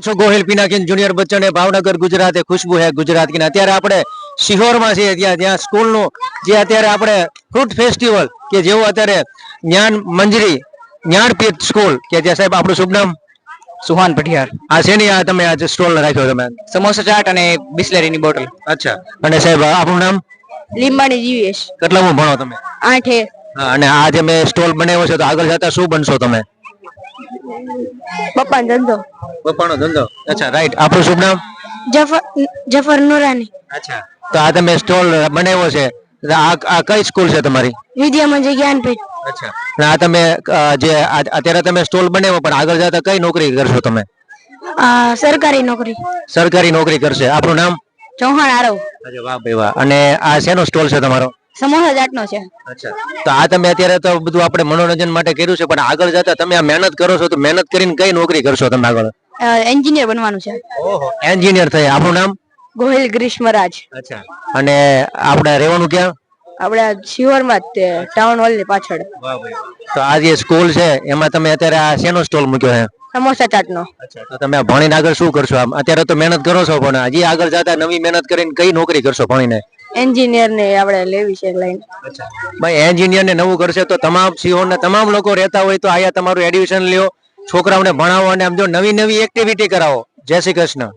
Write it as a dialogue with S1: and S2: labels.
S1: છો ગોહિલ પિનાકિન જુનિયર બચ્ચન ભાવનગર ગુજરાત ખુશ્બુ હે ગુજરાત की અત્યારે આપણે શિહોરમાં છીએ ત્યાં સ્કૂલનું જે અત્યારે આપણે ફ્રૂટ ફેસ્ટિવલ કે જેવું અત્યારે જ્ઞાન મંજરી જ્ઞાનપીઠ સ્કૂલ કે જે સાહેબ આપણું શુભ નામ
S2: સુહાન પઠિયાર
S1: આ શેની આ તમે આજે સ્ટોલ રાખ્યો તમે
S2: સમોસા ચાટ અને બિસ્લેરીની બોટલ
S1: અચ્છા અને સાહેબ આપણું નામ
S2: લીંબાણી જીવીએસ
S1: કેટલામું ભણો તમે
S2: 8
S1: હા, અને આ જે મેં સ્ટોલ બનાવ્યો છે તો આગળ જતા શું બનશો તમે
S2: પપ્પાનો ધંધો
S1: પપ્પાનો ધંધો અચ્છા રાઈટ આપણું શુભ નામ
S2: જફર નુરાની
S1: અચ્છા તો આ તમે સ્ટોલ બનાવ્યો છે તો આ કઈ સ્કૂલ છે તમારી
S2: વિદ્યા મંજિર જ્ઞાનપીઠ
S1: અચ્છા અને આ તમે જે અત્યારે તમે સ્ટોલ બનાવ્યો પણ આગળ જતા કઈ નોકરી કરશો તમે
S2: સરકારી નોકરી
S1: સરકારી નોકરી કરશે આપણું નામ
S2: ચૌહાણ આરવ
S1: અચ્છા વાહ ભાઈ વાહ અને આ શેનો સ્ટોલ છે તમારો
S2: સમોસા ચાટનો છે
S1: અચ્છા તો આ તમે અત્યારે તો બધું આપણે મનોરંજન માટે કર્યું છે પણ આગળ જતા તમે આ મહેનત કરો છો તો મહેનત કરીને કઈ નોકરી કરશો તમે આગળ
S2: એન્જિનિયર બનવાનું છે
S1: ઓહો એન્જિનિયર થાય આપણું નામ
S2: ગોહિલ ગ્રીષ્મરાજ
S1: અચ્છા અને આપણે રહેવાનું ક્યાં
S2: આપણે શિહોરમાં જ ટાઉન હોલ ની પાછળ
S1: તો આ જે સ્કૂલ છે એમાં તમે અત્યારે આ શેનો સ્ટોલ મૂક્યો છે
S2: સમોસા ચાટનો
S1: અચ્છા તો તમે ભણીને આગળ શું કરશો આમ અત્યારે તો મહેનત કરો છો પણ હજી આગળ જતા નવી મહેનત કરીને કઈ નોકરી કરશો ભણીને
S2: એન્જિનિયર ને આપણે લેવી છે લાઈન
S1: ભાઈ એન્જિનિયર ને નવું કરશે તો તમામ સિંહોર ને તમામ લોકો રહેતા હોય તો અહીંયા તમારું એડમિશન લ્યો છોકરાઓને ભણાવો અને આમ જો નવી નવી એક્ટિવિટી કરાવો જય શ્રી કૃષ્ણ